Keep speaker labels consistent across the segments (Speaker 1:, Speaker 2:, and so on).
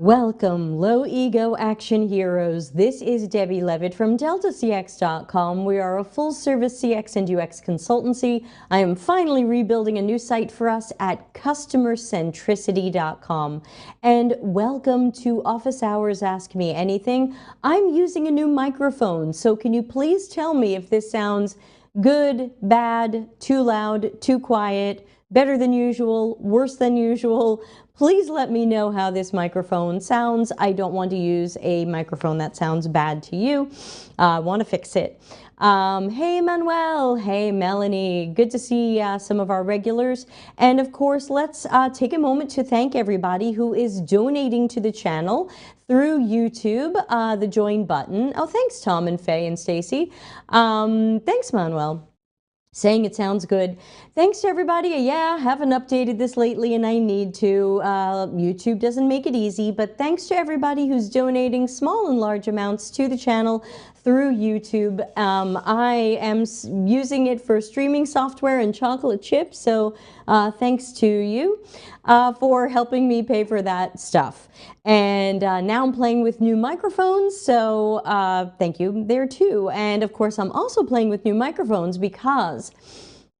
Speaker 1: Welcome, low ego action heroes. This is Debbie Levitt from deltacx.com. We are a full service CX and UX consultancy. I am finally rebuilding a new site for us at customercentricity.com. And welcome to Office Hours Ask Me Anything. I'm using a new microphone, so can you please tell me if this sounds good, bad, too loud, too quiet, better than usual, worse than usual? Please let me know how this microphone sounds. I don't want to use a microphone that sounds bad to you. I want to fix it. Hey Manuel, hey Melanie, good to see some of our regulars. And of course, let's take a moment to thank everybody who is donating to the channel through YouTube, the join button. Oh, thanks Tom and Faye and Stacy. Thanks Manuel. Saying it sounds good. Thanks to everybody. Yeah, haven't updated this lately and I need to. YouTube doesn't make it easy, but thanks to everybody who's donating small and large amounts to the channel through YouTube. I am using it for streaming software and chocolate chips, so thanks to you for helping me pay for that stuff. And now I'm playing with new microphones, so thank you there too. And of course, I'm also playing with new microphones because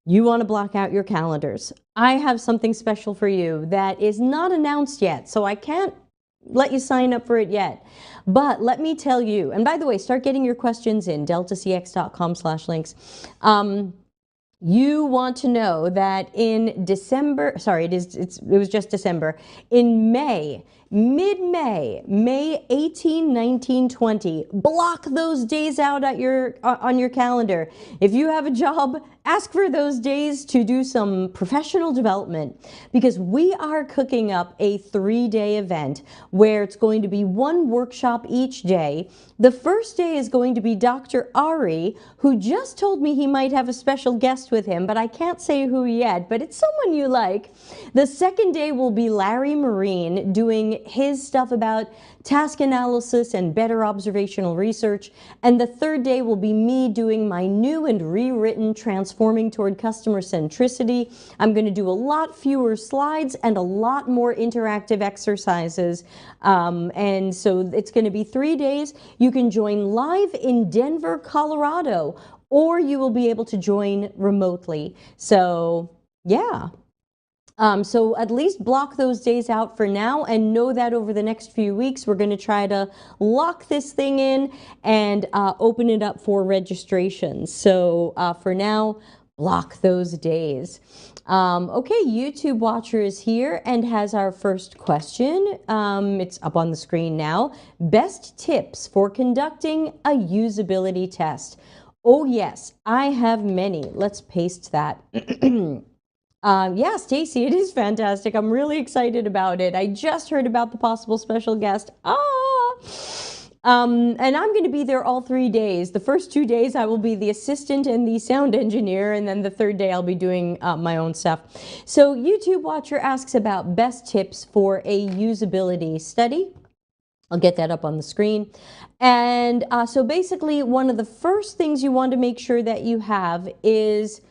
Speaker 1: you want to block out your calendars. I have something special for you that is not announced yet, so I can't let you sign up for it yet. But let me tell you, and by the way, start getting your questions in, deltacx.com/links. You want to know that in December, sorry, it was just December, in May, mid-May, May 18, 19, 20, block those days out at on your calendar. If you have a job, ask for those days to do some professional development, because we are cooking up a 3-day event where it's going to be one workshop each day. The first day is going to be Dr. Ari, who just told me he might have a special guest with him, but I can't say who yet, but it's someone you like. The second day will be Larry Marine doing his stuff about task analysis and better observational research. And the third day will be me doing my new and rewritten Transforming Toward Customer Centricity. I'm going to do a lot fewer slides and a lot more interactive exercises. And so it's going to be 3 days. You can join live in Denver, Colorado, or you will be able to join remotely. So yeah. So at least block those days out for now and know that over the next few weeks, we're going to try to lock this thing in and open it up for registrations. So for now, block those days. Okay, YouTube Watcher is here and has our first question. It's up on the screen now. Best tips for conducting a usability test. Oh yes, I have many. Let's paste that. Yeah, Stacy, it is fantastic. I'm really excited about it. I just heard about the possible special guest. And I'm going to be there all 3 days. The first 2 days I will be the assistant and the sound engineer, and then the third day I'll be doing my own stuff. So YouTube Watcher asks about best tips for a usability study. I'll get that up on the screen. And so basically, one of the first things you want to make sure that you have is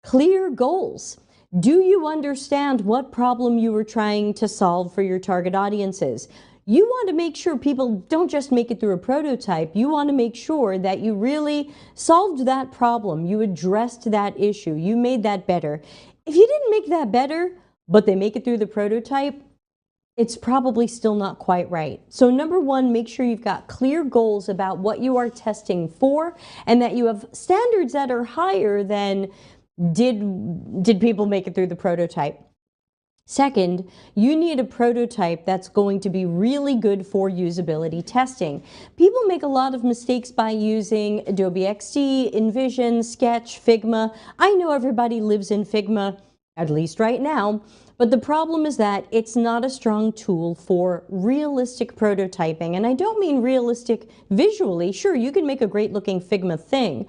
Speaker 1: clear goals. Do you understand what problem you were trying to solve for your target audiences? You want to make sure people don't just make it through a prototype. You want to make sure that you really solved that problem. You addressed that issue. You made that better. If you didn't make that better, but they make it through the prototype, it's probably still not quite right. So number one, make sure you've got clear goals about what you are testing for and that you have standards that are higher than did people make it through the prototype. Second, you need a prototype that's going to be really good for usability testing. People make a lot of mistakes by using Adobe XD, InVision, Sketch, Figma. I know everybody lives in Figma, at least right now, but the problem is that it's not a strong tool for realistic prototyping. And I don't mean realistic visually. Sure, you can make a great looking Figma thing,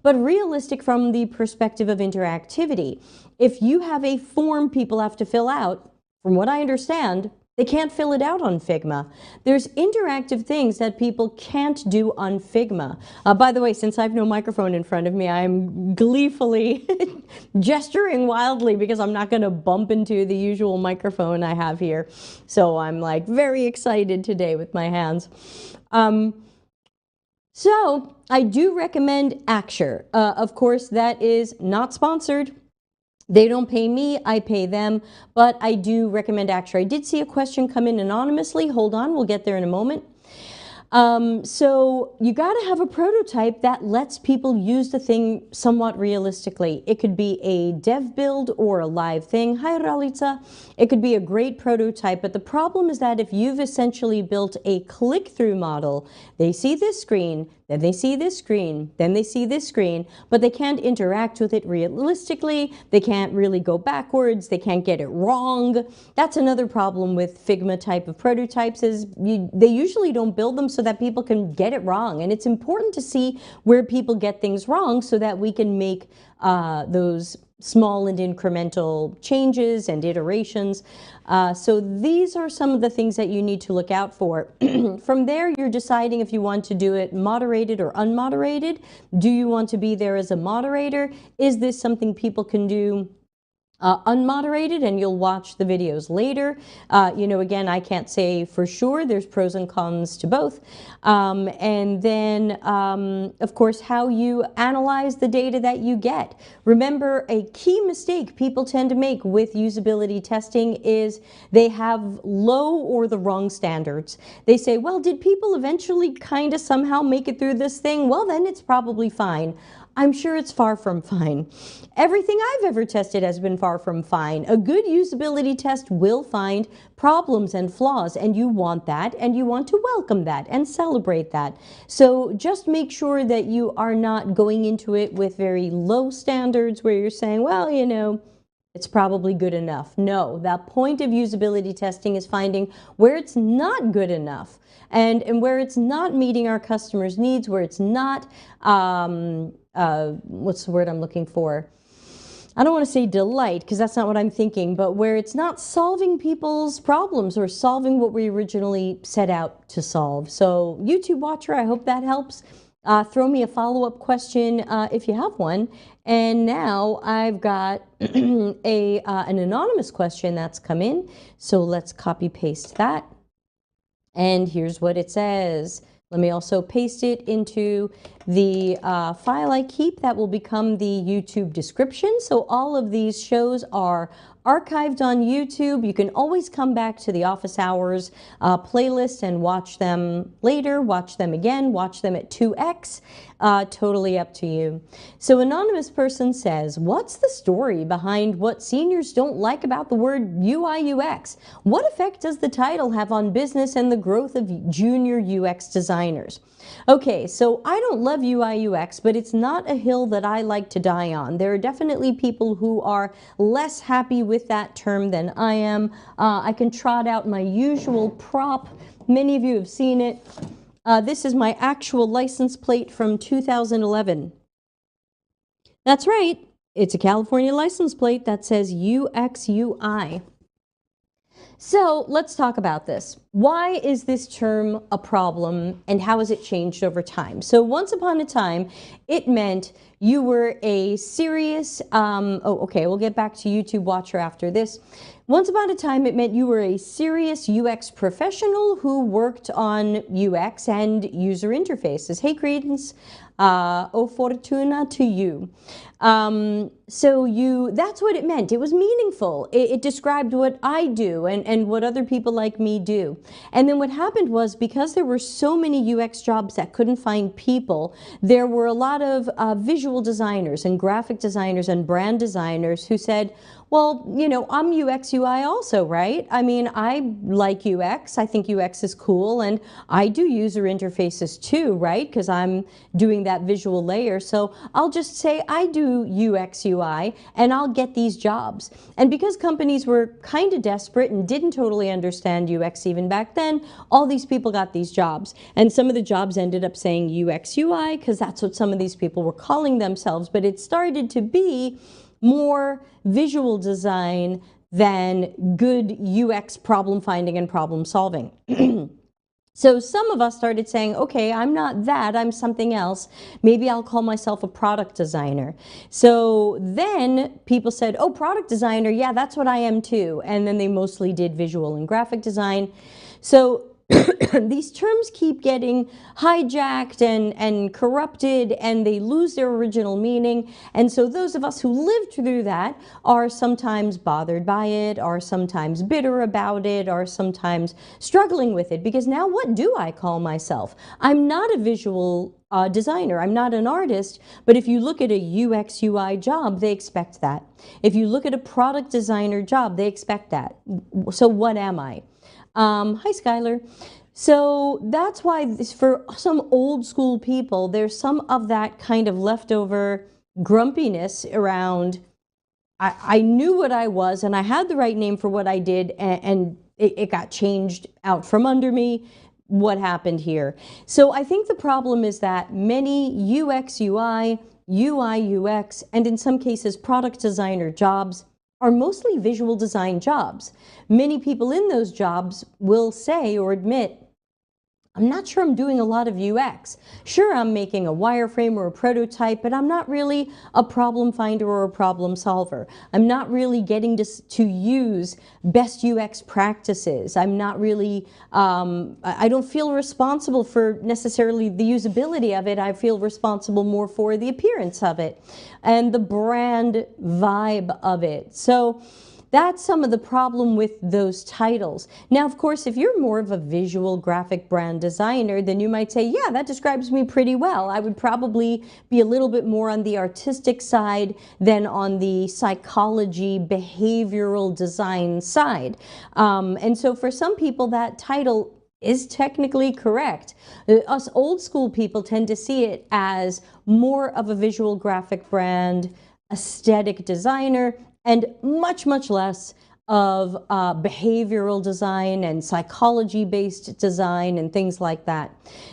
Speaker 1: but realistic from the perspective of interactivity. If you have a form people have to fill out, from what I understand, They can't fill it out on Figma. There's interactive things that people can't do on Figma. By the way, since I have no microphone in front of me, I'm gleefully gesturing wildly because I'm not going to bump into the usual microphone I have here. So I'm like very excited today with my hands. So I do recommend Axure. Of course, that is not sponsored. They don't pay me, I pay them, but I do recommend Axure. I did see a question come in anonymously. Hold on, we'll get there in a moment. So you got to have a prototype that lets people use the thing somewhat realistically. It could be a dev build or a live thing. Hi, Ralitza. It could be a great prototype, but the problem is that if you've essentially built a click-through model, they see this screen, then they see this screen, then they see this screen, but they can't interact with it realistically. They can't really go backwards. They can't get it wrong. That's another problem with Figma type of prototypes is they usually don't build them so that people can get it wrong. And it's important to see where people get things wrong so that we can make those small and incremental changes and iterations. So these are some of the things that you need to look out for. From there, you're deciding if you want to do it moderated or unmoderated. Do you want to be there as a moderator? Is this something people can do unmoderated, and you'll watch the videos later? You know, again, I can't say for sure. There's pros and cons to both. And then, of course, how you analyze the data that you get. Remember, a key mistake people tend to make with usability testing is they have low or the wrong standards. They say, well, did people eventually kind of somehow make it through this thing? Well, then it's probably fine. I'm sure it's far from fine. Everything I've ever tested has been far from fine. A good usability test will find problems and flaws, and you want that, and you want to welcome that and celebrate that. So just make sure that you are not going into it with very low standards where you're saying, well, you know, it's probably good enough. No, that point of usability testing is finding where it's not good enough and where it's not meeting our customers' needs, where it's not, what's the word I'm looking for? I don't want to say delight because that's not what I'm thinking, but where it's not solving people's problems or solving what we originally set out to solve. So YouTube watcher, I hope that helps. Throw me a follow-up question if you have one. And now I've got an anonymous question that's come in. So let's copy paste that. And here's what it says. Let me also paste it into the file I keep that will become the YouTube description. So all of these shows are archived on YouTube. You can always come back to the Office Hours playlist and watch them later, watch them again, watch them at 2x. Totally up to you. So anonymous person says, what's the story behind what seniors don't like about the word UIUX? What effect does the title have on business and the growth of junior UX designers? Okay, so I don't love UIUX, but it's not a hill that I like to die on. There are definitely people who are less happy with that term than I am. I can trot out my usual prop. Many of you have seen it. This is my actual license plate from 2011. That's right. It's a California license plate that says UXUI. So let's talk about this. Why is this term a problem and how has it changed over time? So once upon a time, it meant you were a serious, we'll get back to YouTube watcher after this. Once upon a time, it meant you were a serious UX professional who worked on UX and user interfaces. Hey, Credence, o fortuna to you. That's what it meant. It was meaningful. It described what I do and what other people like me do. And then what happened was, because there were so many UX jobs that couldn't find people, there were a lot of visual designers and graphic designers and brand designers who said, well, you know, I'm UX UI also, right? I mean, I like UX. I think UX is cool, and I do user interfaces too, right? Because I'm doing that visual layer. So I'll just say I do UX UI, and I'll get these jobs. And because companies were kind of desperate and didn't totally understand UX even back then, all these people got these jobs. And some of the jobs ended up saying UX UI because that's what some of these people were calling themselves. But it started to be more visual design than good UX problem finding and problem solving. So some of us started saying, okay, I'm not that, I'm something else. Maybe I'll call myself a product designer. So then people said, oh, product designer, yeah, that's what I am too. And then they mostly did visual and graphic design. So these terms keep getting hijacked and corrupted, and they lose their original meaning. And so those of us who lived through that are sometimes bothered by it, are sometimes bitter about it, are sometimes struggling with it, because now what do I call myself? I'm not a visual designer. I'm not an artist, but if you look at a UX UI job, they expect that. If you look at a product designer job, they expect that. So what am I? Hi, Skylar. So that's why for some old school people, there's some of that kind of leftover grumpiness around, I knew what I was and I had the right name for what I did, and it got changed out from under me. What happened here? So I think the problem is that many UX, UI, UI, UX, and in some cases product designer jobs are mostly visual design jobs. Many people in those jobs will say or admit, I'm not sure I'm doing a lot of UX. Sure, I'm making a wireframe or a prototype, but I'm not really a problem finder or a problem solver. I'm not really getting to use best UX practices. I'm not really, I don't feel responsible for necessarily the usability of it. I feel responsible more for the appearance of it and the brand vibe of it. So that's some of the problem with those titles. Now, of course, if you're more of a visual graphic brand designer, then you might say, yeah, that describes me pretty well. I would probably be a little bit more on the artistic side than on the psychology, behavioral design side. And so for some people, that title is technically correct. Us old school people tend to see it as more of a visual graphic brand, aesthetic designer, and much, much less of behavioral design and psychology-based design and things like that.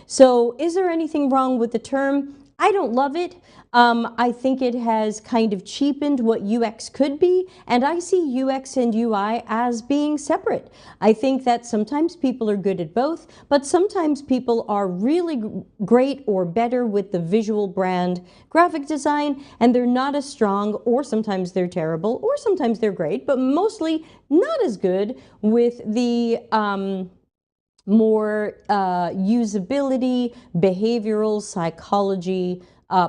Speaker 1: So is there anything wrong with the term? I don't love it. I think it has kind of cheapened what UX could be, and I see UX and UI as being separate. I think that sometimes people are good at both, but sometimes people are really great or better with the visual brand graphic design, and they're not as strong, or sometimes they're terrible, or sometimes they're great, but mostly not as good with the more usability, behavioral, psychology,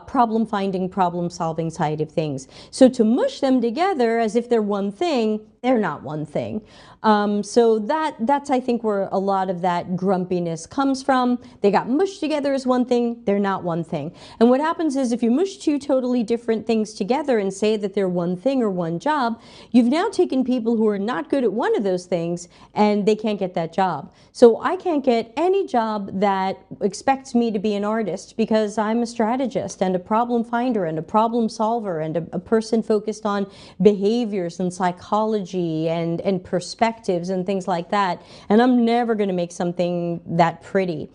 Speaker 1: problem finding, problem solving side of things. So to mush them together as if they're one thing, they're not one thing. So that's, I think, where a lot of that grumpiness comes from. They got mushed together as one thing, they're not one thing. And what happens is if you mush two totally different things together and say that they're one thing or one job, you've now taken people who are not good at one of those things and they can't get that job. So I can't get any job that expects me to be an artist because I'm a strategist and a problem finder and a problem solver and a person focused on behaviors and psychology and perspectives and things like that. And I'm never going to make something that pretty.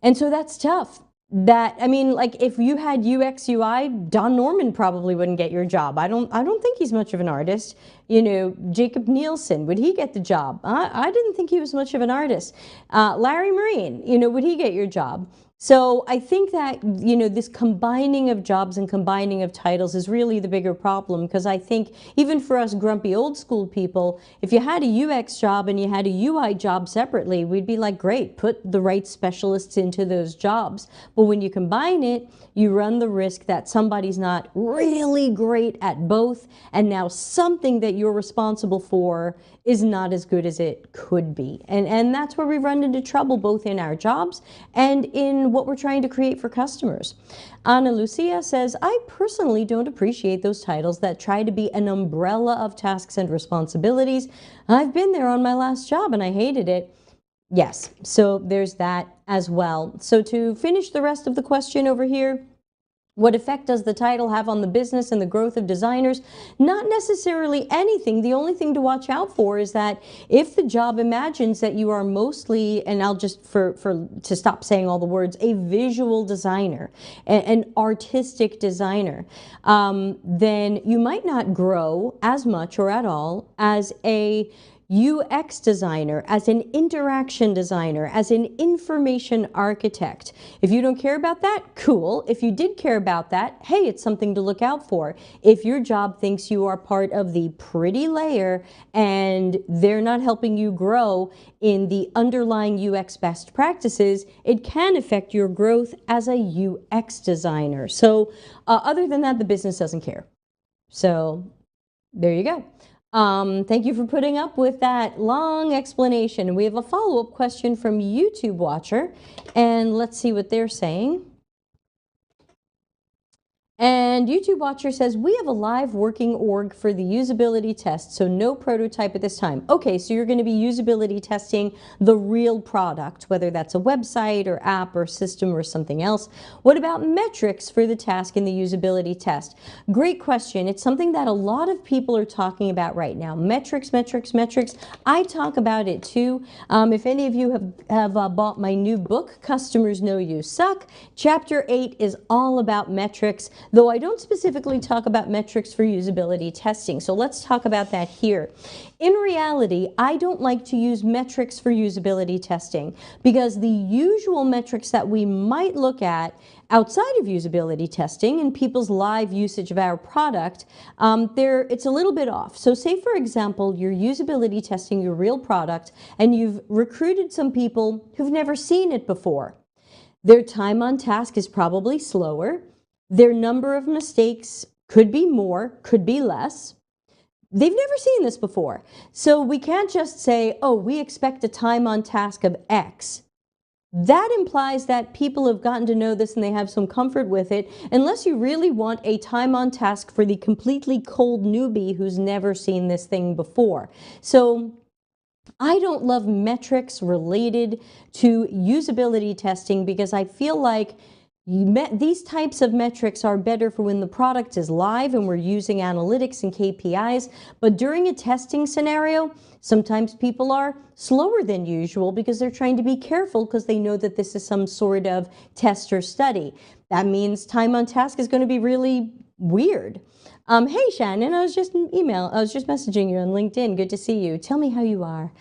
Speaker 1: And so that's tough. I mean, like if you had UX UI, Don Norman probably wouldn't get your job. I don't think he's much of an artist. You know, Jacob Nielsen, would he get the job? I didn't think he was much of an artist. Larry Marine, you know, would he get your job? So I think that, you know, this combining of jobs and combining of titles is really the bigger problem, because I think even for us grumpy old school people, if you had a UX job and you had a UI job separately, we'd be like, great, put the right specialists into those jobs. But when you combine it, you run the risk that somebody's not really great at both, and now something that you're responsible for is not as good as it could be. And that's where we run into trouble, both in our jobs and in what we're trying to create for customers. Ana Lucia says, I personally don't appreciate those titles that try to be an umbrella of tasks and responsibilities. I've been there on my last job and I hated it. Yes, so there's that as well. So to finish the rest of the question over here, What effect does the title have on the business and the growth of designers? Not necessarily anything. The only thing to watch out for is that if the job imagines that you are mostly, and I'll just to stop saying all the words, a visual designer, an artistic designer, then you might not grow as much or at all as a UX designer, as an interaction designer, as an information architect. If you don't care about that, cool. If you did care about that, hey, it's something to look out for. If your job thinks you are part of the pretty layer and they're not helping you grow in the underlying UX best practices, it can affect your growth as a UX designer. So other than that, the business doesn't care. So there you go. Thank you for putting up with that long explanation. We have a follow-up question from YouTube watcher, and let's see what they're saying. And YouTube watcher says, we have a live working org for the usability test, so no prototype at this time. Okay, so you're going to be usability testing the real product, whether that's a website or app or system or something else. What about metrics for the task in the usability test? Great question. It's something that a lot of people are talking about right now. Metrics, metrics, metrics. I talk about it too. If any of you have bought my new book, Customers Know You Suck, Chapter 8 is all about metrics, though I don't specifically talk about metrics for usability testing. So let's talk about that here. In reality, I don't like to use metrics for usability testing because the usual metrics that we might look at outside of usability testing and people's live usage of our product, it's a little bit off. So say, for example, you're usability testing your real product and you've recruited some people who've never seen it before. Their time on task is probably slower. Their number of mistakes could be more, could be less. They've never seen this before. So we can't just say, oh, we expect a time on task of X. That implies that people have gotten to know this and they have some comfort with it, unless you really want a time on task for the completely cold newbie who's never seen this thing before. So I don't love metrics related to usability testing because I feel like these types of metrics are better for when the product is live and we're using analytics and KPIs, but during a testing scenario, sometimes people are slower than usual because they're trying to be careful because they know that this is some sort of test or study. That means time on task is going to be really weird. Hey Shannon, I was just messaging you on LinkedIn. Good to see you. Tell me how you are.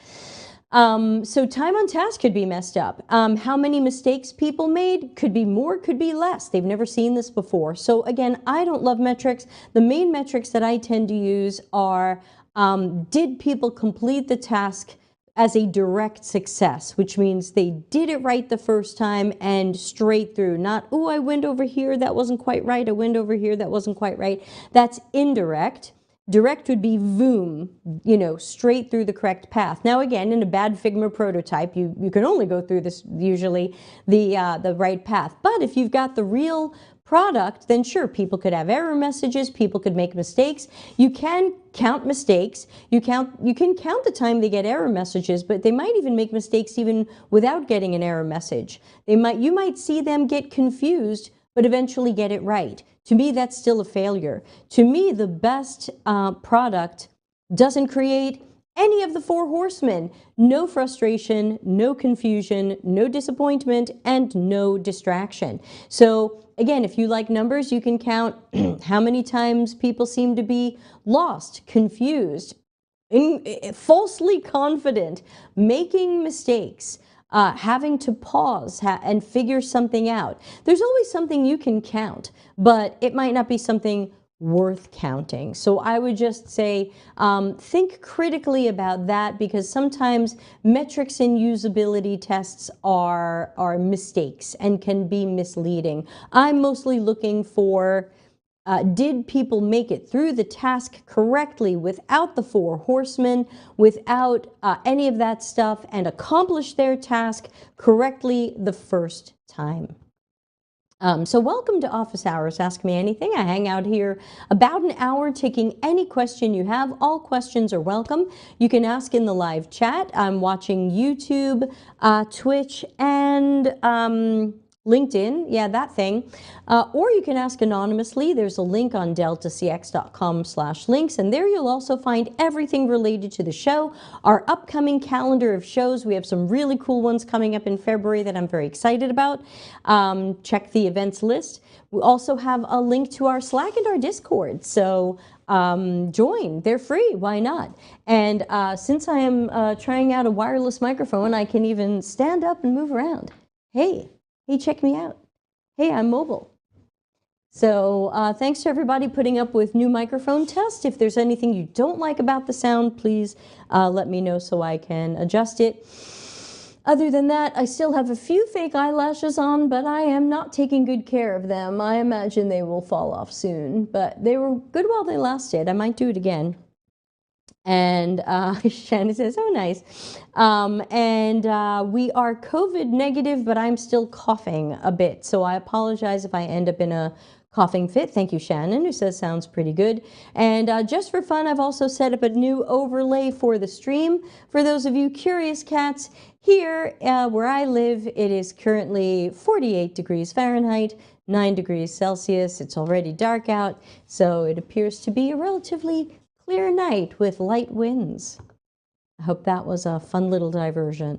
Speaker 1: So time on task could be messed up. How many mistakes people made could be more, could be less. They've never seen this before. So again, I don't love metrics. The main metrics that I tend to use are, did people complete the task as a direct success, which means they did it right the first time and straight through. Not, oh, I went over here, that wasn't quite right. I went over here, that wasn't quite right. That's indirect. Direct would be boom, straight through the correct path. Now again, in a bad Figma prototype, you can only go through this usually the right path. But if you've got the real product, then sure, people could have error messages, people could make mistakes. You can count mistakes. You can count the time they get error messages, but they might even make mistakes even without getting an error message. You might see them get confused, but eventually get it right. To me, that's still a failure. To me, the best product doesn't create any of the 4 horsemen. No frustration, no confusion, no disappointment, and no distraction. So again, if you like numbers, you can count how many times people seem to be lost, confused, falsely confident, making mistakes, having to pause and figure something out. There's always something you can count, but it might not be something worth counting. So I would just say, think critically about that, because sometimes metrics in usability tests are mistakes and can be misleading. I'm mostly looking for, did people make it through the task correctly without the 4 horsemen, without any of that stuff, and accomplish their task correctly the first time? So welcome to Office Hours, Ask Me Anything. I hang out here about an hour taking any question you have. All questions are welcome. You can ask in the live chat. I'm watching YouTube, Twitch, and LinkedIn, yeah, that thing. Or you can ask anonymously. There's a link on deltacx.com/links, and there you'll also find everything related to the show, our upcoming calendar of shows. We have some really cool ones coming up in February that I'm very excited about. Check the events list. We also have a link to our Slack and our Discord, so join. They're free. Why not? And since I am trying out a wireless microphone, I can even stand up and move around. Hey, check me out. Hey, I'm mobile. So thanks to everybody putting up with new microphone test. If there's anything you don't like about the sound, please let me know so I can adjust it. Other than that, I still have a few fake eyelashes on, but I am not taking good care of them. I imagine they will fall off soon, but they were good while they lasted. I might do it again. And Shannon says, oh, nice. We are COVID negative, but I'm still coughing a bit. So I apologize if I end up in a coughing fit. Thank you, Shannon, who says sounds pretty good. And just for fun, I've also set up a new overlay for the stream. For those of you curious cats, here where I live, it is currently 48 degrees Fahrenheit, 9 degrees Celsius. It's already dark out, so it appears to be a relatively clear night with light winds. I hope that was a fun little diversion.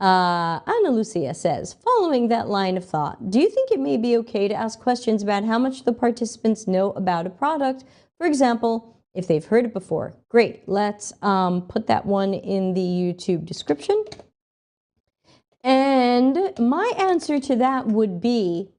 Speaker 1: Ana Lucia says, following that line of thought, do you think it may be okay to ask questions about how much the participants know about a product? For example, if they've heard it before. Great, let's put that one in the YouTube description. And my answer to that would be,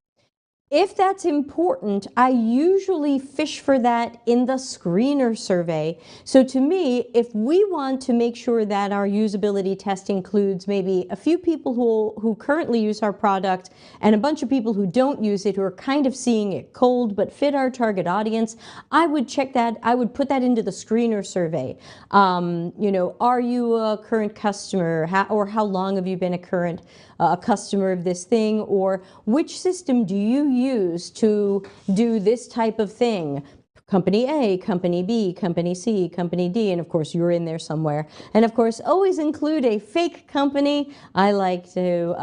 Speaker 1: if that's important, I usually fish for that in the screener survey. So to me, if we want to make sure that our usability test includes maybe a few people who currently use our product and a bunch of people who don't use it, who are kind of seeing it cold but fit our target audience, I would check that. I would put that into the screener survey. You know, are you a current customer, or how long have you been a customer of this thing, or which system do you use to do this type of thing? Company A, Company B, Company C, Company D, and of course you're in there somewhere. And of course, always include a fake company. I like to,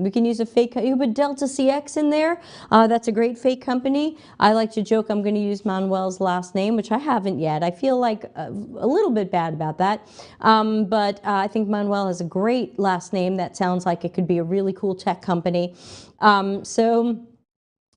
Speaker 1: we can use a fake, you put Delta CX in there. That's a great fake company. I like to joke I'm going to use Manuel's last name, which I haven't yet. I feel like a little bit bad about that. But I think Manuel has a great last name that sounds like it could be a really cool tech company.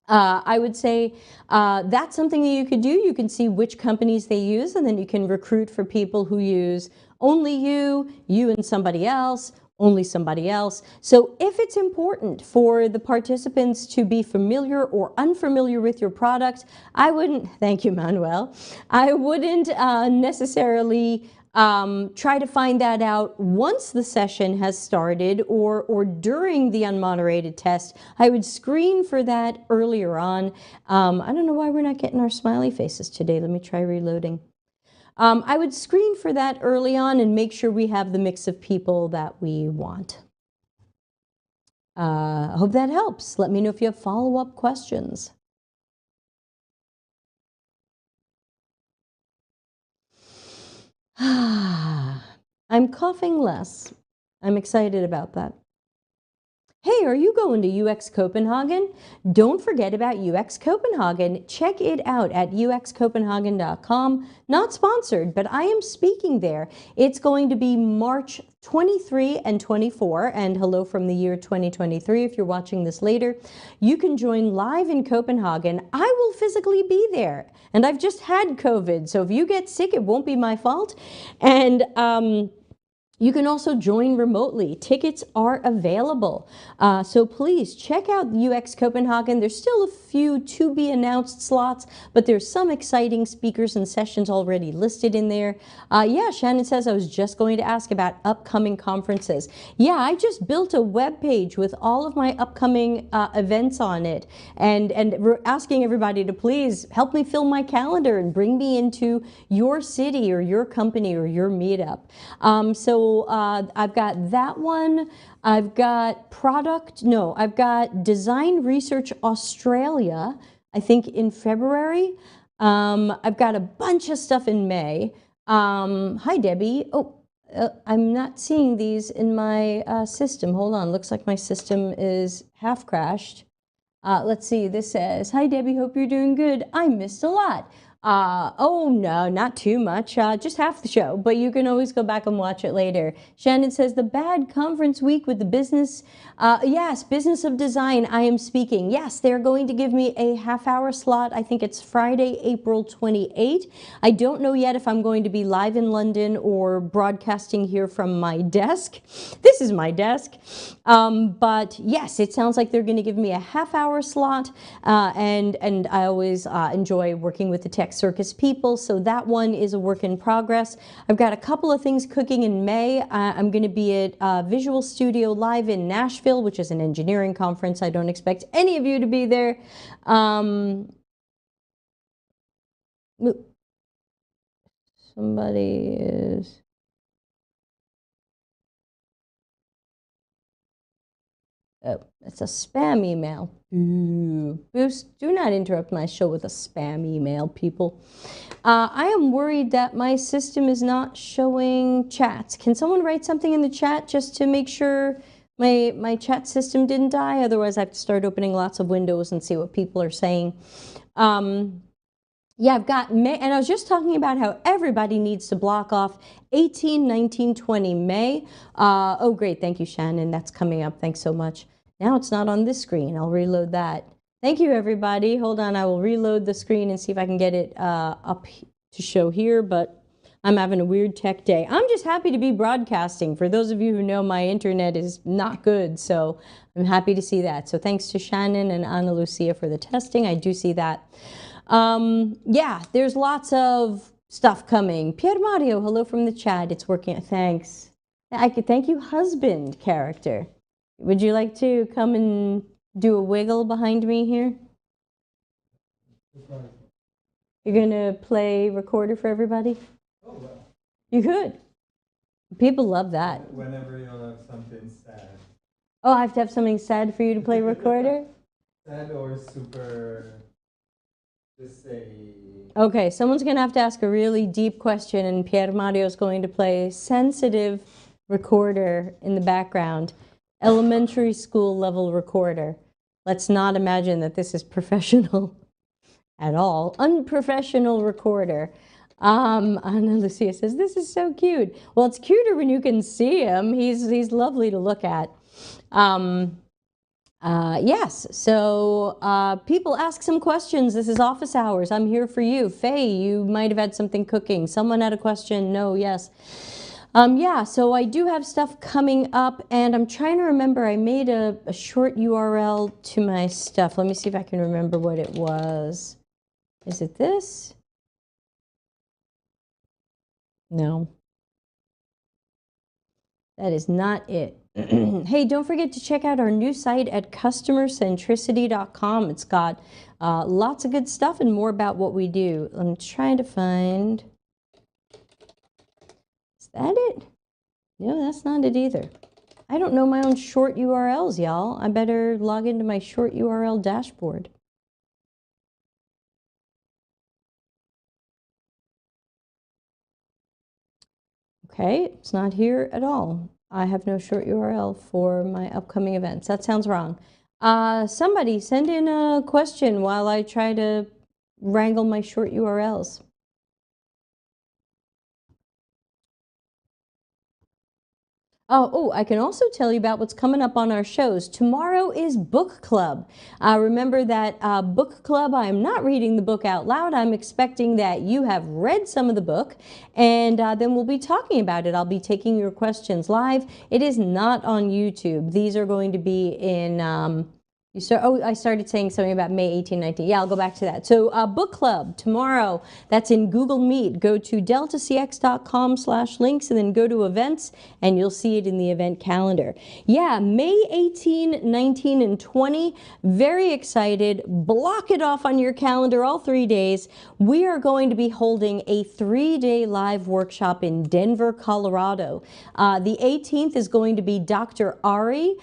Speaker 1: I would say that's something that you could do. You can see which companies they use, and then you can recruit for people who use only you and somebody else, only somebody else. So if it's important for the participants to be familiar or unfamiliar with your product, I wouldn't, thank you, Manuel, I wouldn't necessarily try to find that out once the session has started or during the unmoderated test. I would screen for that earlier on. I don't know why we're not getting our smiley faces today. Let me try reloading. I would screen for that early on and make sure we have the mix of people that we want. I hope that helps. Let me know if you have follow-up questions. I'm coughing less. I'm excited about that. Hey, are you going to UX Copenhagen? Don't forget about UX Copenhagen. Check it out at uxcopenhagen.com. Not sponsored, but I am speaking there. It's going to be March 23 and 24, and hello from the year 2023 if you're watching this later. You can join live in Copenhagen. I will physically be there, and I've just had COVID, so if you get sick, it won't be my fault. And you can also join remotely. Tickets are available. So please check out UX Copenhagen. There's still a few to be announced slots, but there's some exciting speakers and sessions already listed in there. Yeah, Shannon says, I was just going to ask about upcoming conferences. Yeah, I just built a web page with all of my upcoming events on it, and we're asking everybody to please help me fill my calendar and bring me into your city or your company or your meetup. I've got that one. I've got I've got Design Research Australia, I think in February. I've got a bunch of stuff in May. Hi, Debbie. Oh, I'm not seeing these in my system. Hold on. Looks like my system is half crashed. Let's see. This says, "Hi, Debbie. Hope you're doing good. I missed a lot." Oh, no, not too much. Just half the show, but you can always go back and watch it later. Shannon says, "The bad conference week with the business, yes, business of design, I am speaking." Yes, they're going to give me a half-hour slot. I think it's Friday, April 28th. I don't know yet if I'm going to be live in London or broadcasting here from my desk. This is my desk. But yes, it sounds like they're going to give me a half-hour slot, and I always enjoy working with the Tech Circus people, so that one is a work in progress. I've got a couple of things cooking in May. I'm going to be at Visual Studio Live in Nashville, which is an engineering conference. I don't expect any of you to be there. Somebody is... Oh, it's a spam email. Boost, do not interrupt my show with a spam email, people. I am worried that my system is not showing chats. Can someone write something in the chat just to make sure my chat system didn't die? Otherwise, I have to start opening lots of windows and see what people are saying. Yeah, I've got May, and I was just talking about how everybody needs to block off 18, 19, 20 May. Oh, great. Thank you, Shannon. That's coming up. Thanks so much. Now it's not on this screen. I'll reload that. Thank you, everybody. Hold on. I will reload the screen and see if I can get it up to show here, but I'm having a weird tech day. I'm just happy to be broadcasting. For those of you who know, my internet is not good, so I'm happy to see that. So thanks to Shannon and Ana Lucia for the testing. I do see that. Yeah, there's lots of stuff coming. Pier Mario, hello from the chat. It's working. Thanks. I could thank you, husband character. Would you like to come and do a wiggle behind me here? You're going to play recorder for everybody? Oh, well. You could. People love that.
Speaker 2: Whenever you have something sad.
Speaker 1: Oh, I have to have something sad for you to play recorder?
Speaker 2: Sad or super, just say...
Speaker 1: Okay, someone's going to have to ask a really deep question, and Pier Mario's going to play sensitive recorder in the background. Elementary school level recorder. Let's not imagine that this is professional at all. Unprofessional recorder. Ana Lucia says, "This is so cute." Well, it's cuter when you can see him. He's lovely to look at. Yes, so people ask some questions. This is office hours. I'm here for you. Faye, you might have had something cooking. Someone had a question. No, yes. Yeah, so I do have stuff coming up, and I'm trying to remember. I made a short URL to my stuff. Let me see if I can remember what it was. Is it this? No. That is not it. Hey, don't forget to check out our new site at customercentricity.com. It's got lots of good stuff and more about what we do. I'm trying to find... Is that it? No, that's not it either. I don't know my own short URLs, y'all. I better log into my short URL dashboard. Okay, it's not here at all. I have no short URL for my upcoming events. That sounds wrong. Somebody send in a question while I try to wrangle my short URLs. Oh, I can also tell you about what's coming up on our shows. Tomorrow is book club. Remember that book club, I'm not reading the book out loud. I'm expecting that you have read some of the book, and then we'll be talking about it. I'll be taking your questions live. It is not on YouTube. These are going to be in... I started saying something about May 18, 19. Yeah, I'll go back to that. So book club tomorrow, that's in Google Meet. Go to deltacx.com/links and then go to events, and you'll see it in the event calendar. Yeah, May 18, 19, and 20. Very excited. Block it off on your calendar all 3 days. We are going to be holding a 3-day live workshop in Denver, Colorado. The 18th is going to be Dr. Ari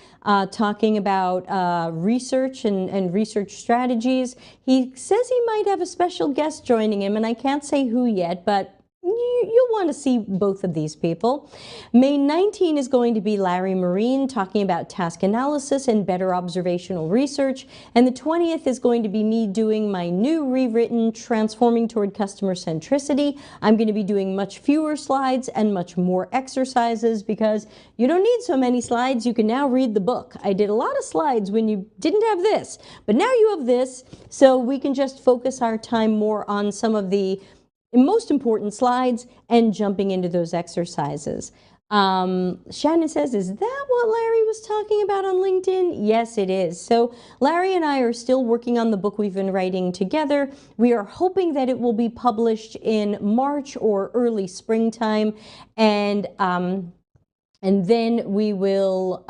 Speaker 1: talking about research and research strategies. He says he might have a special guest joining him, and I can't say who yet, but you you'll want to see both of these people. May 19 is going to be Larry Marine talking about task analysis and better observational research. And the 20th is going to be me doing my new rewritten Transforming Toward Customer Centricity. I'm going to be doing much fewer slides and much more exercises because you don't need so many slides. You can now read the book. I did a lot of slides when you didn't have this, but now you have this, so we can just focus our time more on some of the most important slides and jumping into those exercises. Shannon says, is that what Larry was talking about on LinkedIn? Yes, it is. So Larry and I are still working on the book we've been writing together. We are hoping that it will be published in March or early springtime, and then we will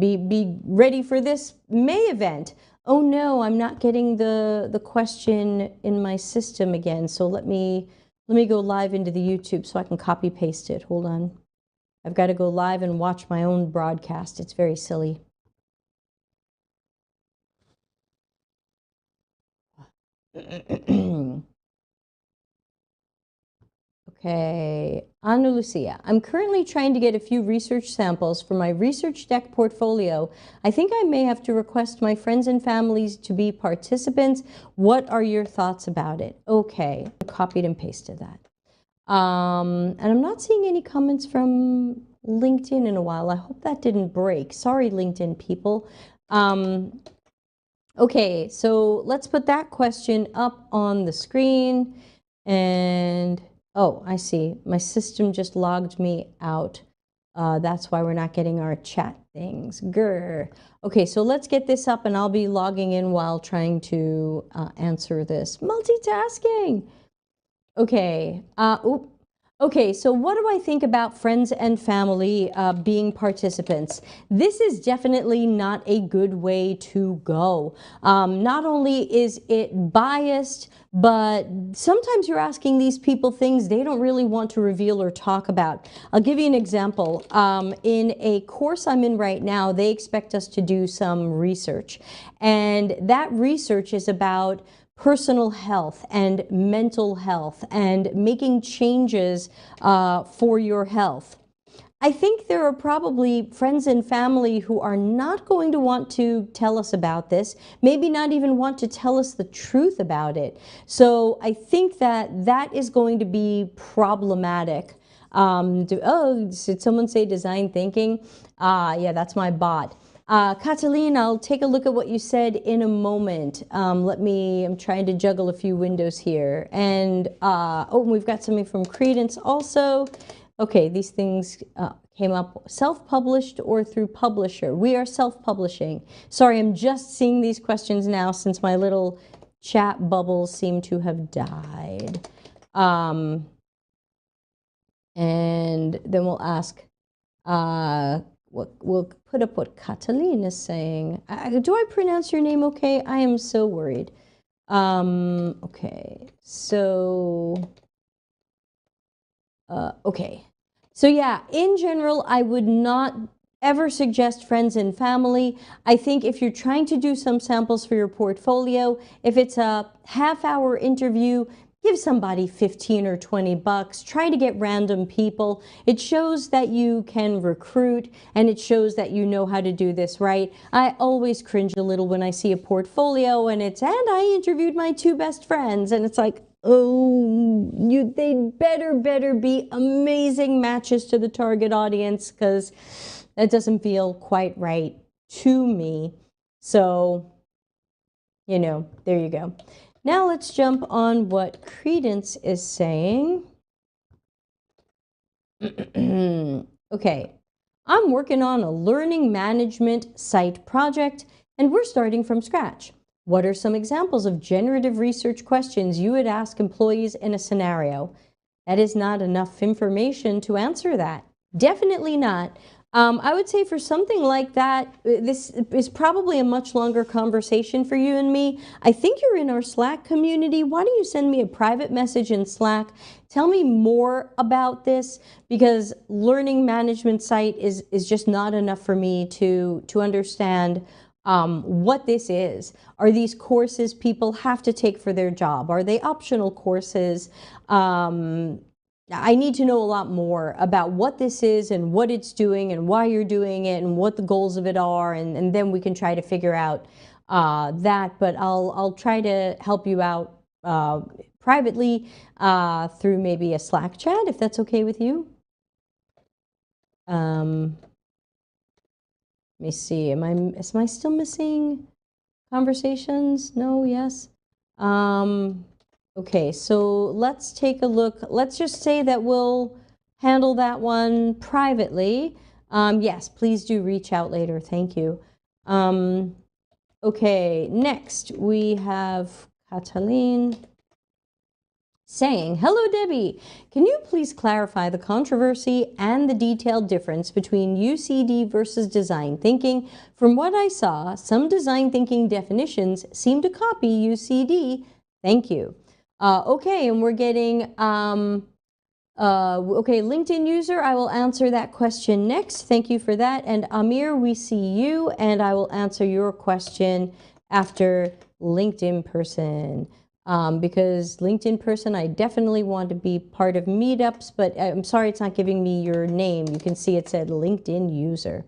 Speaker 1: be ready for this May event. Oh no, I'm not getting the question in my system again. So let me go live into the YouTube so I can copy paste it. Hold on. I've got to go live and watch my own broadcast. It's very silly. Okay, Ana Lucia. I'm currently trying to get a few research samples for my research deck portfolio. I think I may have to request my friends and families to be participants. What are your thoughts about it? Okay, I copied and pasted that. And I'm not seeing any comments from LinkedIn in a while. I hope that didn't break. Sorry, LinkedIn people. Okay, so let's put that question up on the screen. And oh, I see. My system just logged me out. That's why we're not getting our chat things. Grr. Okay, so let's get this up, and I'll be logging in while trying to answer this. Multitasking. Okay. Okay, so what do I think about friends and family being participants? This is definitely not a good way to go. Not only is it biased, but sometimes you're asking these people things they don't really want to reveal or talk about. I'll give you an example. In a course I'm in right now, they expect us to do some research. And that research is about personal health and mental health and making changes for your health. I think there are probably friends and family who are not going to want to tell us about this, maybe not even want to tell us the truth about it. So I think that that is going to be problematic. Oh, did someone say design thinking? Yeah, that's my bot. Catalina, I'll take a look at what you said in a moment. I'm trying to juggle a few windows here. And, oh, we've got something from Credence also. Okay, these things came up self-published or through publisher. We are self-publishing. Sorry, I'm just seeing these questions now since my little chat bubbles seem to have died. And then we'll ask, we'll put up what Catalina is saying. Do I pronounce your name okay? I am so worried. Okay, so, okay. So yeah, in general, I would not ever suggest friends and family. I think if you're trying to do some samples for your portfolio, if it's a half-hour interview, give somebody 15 or 20 bucks. Try to get random people. It shows that you can recruit, and it shows that you know how to do this right. I always cringe a little when I see a portfolio and it's, and I interviewed my 2 best friends, and it's like, oh, they'd better be amazing matches to the target audience, because that doesn't feel quite right to me. So, you know, there you go. Now let's jump on what Credence is saying. Okay, I'm working on a learning management site project, and we're starting from scratch. What are some examples of generative research questions you would ask employees in a scenario? That is not enough information to answer that. Definitely not. I would say for something like that, this is probably a much longer conversation for you and me. I think you're in our Slack community. Why don't you send me a private message in Slack? Tell me more about this, because learning management site is just not enough for me to understand what this is. Are these courses people have to take for their job? Are they optional courses? I need to know a lot more about what this is and what it's doing and why you're doing it and what the goals of it are, and then we can try to figure out that. But I'll try to help you out privately through maybe a Slack chat, if that's okay with you. Let me see. Am I still missing conversations? No, yes. Okay, so let's take a look. Let's just say that we'll handle that one privately. Yes, please do reach out later. Thank you. Okay, next we have Cataline saying, hello, Debbie. Can you please clarify the controversy and the detailed difference between UCD versus design thinking? From what I saw, some design thinking definitions seem to copy UCD. Thank you. Okay, and we're getting, okay, LinkedIn user, I will answer that question next. Thank you for that. And Amir, we see you, and I will answer your question after LinkedIn person. Because LinkedIn person, I definitely want to be part of meetups, but I'm sorry it's not giving me your name. You can see it said LinkedIn user.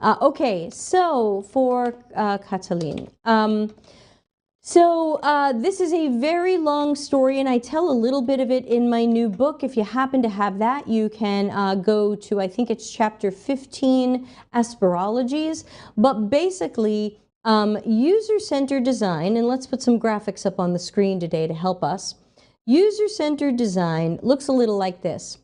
Speaker 1: Okay, so for Cataline. This is a very long story, and I tell a little bit of it in my new book. If you happen to have that, you can go to, I think it's chapter 15, Aspirologies. But basically, user-centered design, and let's put some graphics up on the screen today to help us. User-centered design looks a little like this.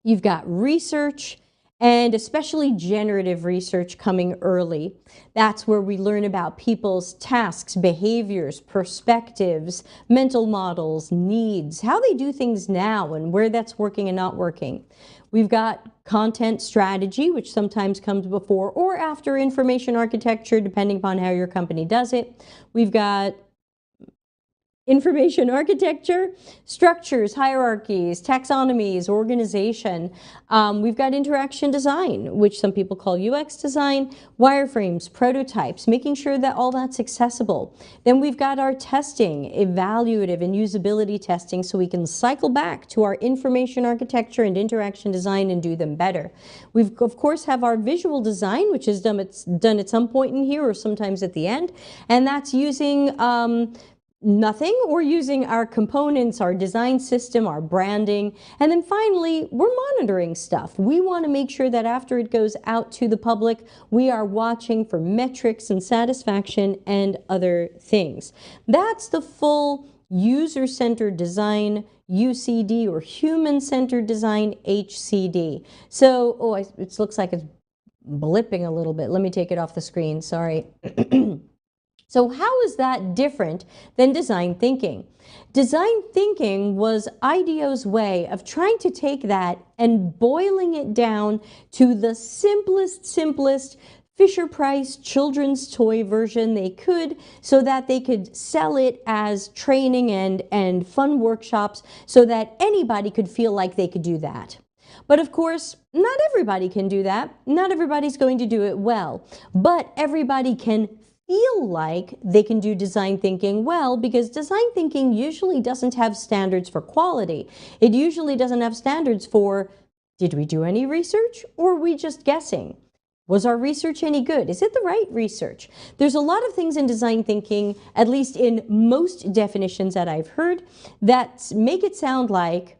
Speaker 1: You've got research, and especially generative research coming early. That's where we learn about people's tasks, behaviors, perspectives, mental models, needs, how they do things now and where that's working and not working. We've got content strategy, which sometimes comes before or after information architecture, depending upon how your company does it. We've got information architecture, structures, hierarchies, taxonomies, organization. We've got interaction design, which some people call UX design, wireframes, prototypes, making sure that all that's accessible. Then we've got our testing, evaluative and usability testing, so we can cycle back to our information architecture and interaction design and do them better. We've, of course, have our visual design, which is done at some point in here or sometimes at the end, and that's using nothing, or using our components, our design system, our branding. And then finally, we're monitoring stuff. We want to make sure that after it goes out to the public, we are watching for metrics and satisfaction and other things. That's the full user-centered design, UCD, or human-centered design, HCD. So, it looks like it's blipping a little bit. Let me take it off the screen, sorry. So how is that different than design thinking? Design thinking was IDEO's way of trying to take that and boiling it down to the simplest Fisher-Price children's toy version they could, so that they could sell it as training and fun workshops so that anybody could feel like they could do that. But of course, not everybody can do that. Not everybody's going to do it well, but everybody can feel like they can do design thinking well, because design thinking usually doesn't have standards for quality. It usually doesn't have standards for, did we do any research or are we just guessing? Was our research any good? Is it the right research? There's a lot of things in design thinking, at least in most definitions that I've heard, that make it sound like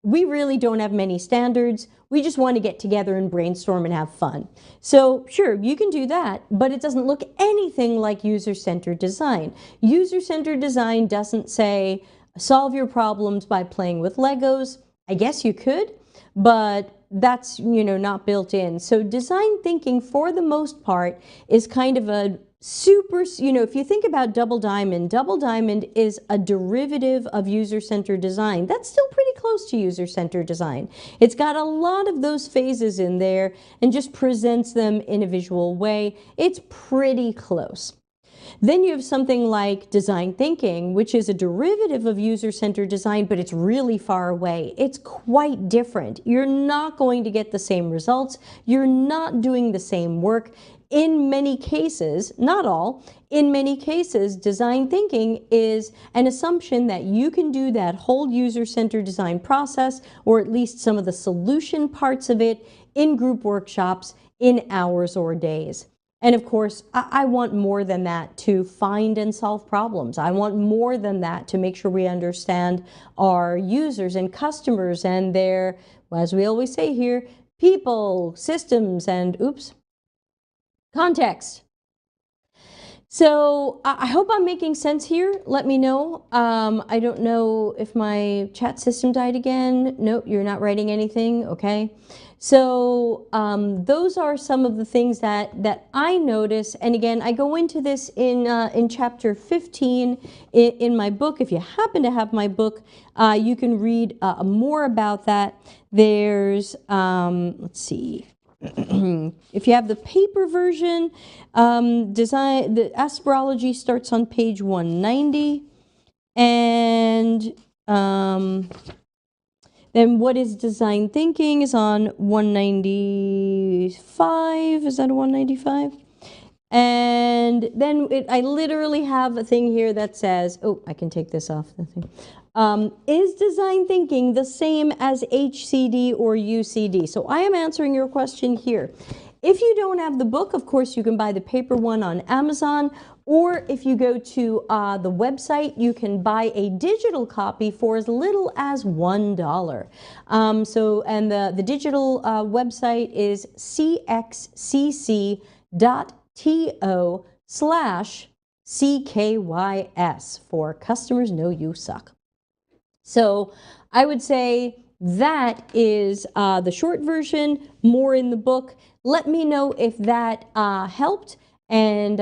Speaker 1: we really don't have many standards. We just want to get together and brainstorm and have fun. So sure, you can do that, but it doesn't look anything like user-centered design. User-centered design doesn't say, solve your problems by playing with Legos. I guess you could, but that's, not built in. So design thinking, for the most part, is kind of a super, if you think about Double Diamond is a derivative of user-centered design. That's still pretty close to user-centered design. It's got a lot of those phases in there and just presents them in a visual way. It's pretty close. Then you have something like design thinking, which is a derivative of user-centered design, but it's really far away. It's quite different. You're not going to get the same results. You're not doing the same work. in many cases, not all, in many cases, design thinking is an assumption that you can do that whole user-centered design process, or at least some of the solution parts of it, in group workshops in hours or days. And of course, I want more than that to find and solve problems. I want more than that to make sure we understand our users and customers and their, as we always say here, people, systems, and context. So I hope I'm making sense here. Let me know. I don't know if my chat system died again. Nope, you're not writing anything. Okay. So those are some of the things that I notice. And again, I go into this in chapter 15 in my book. If you happen to have my book, you can read more about that. There's, let's see. If you have the paper version, the astrology starts on page 190, and then what is design thinking is on 195. Is that a 195? And then I literally have a thing here that says, oh, I can take this off the thing. Is design thinking the same as HCD or UCD? So I am answering your question here. If you don't have the book, of course, you can buy the paper one on Amazon, or if you go to the website, you can buy a digital copy for as little as $1. And the digital website is cxcc.to/CKYS for Customers Know You Suck. So I would say that is the short version, more in the book. Let me know if that helped, and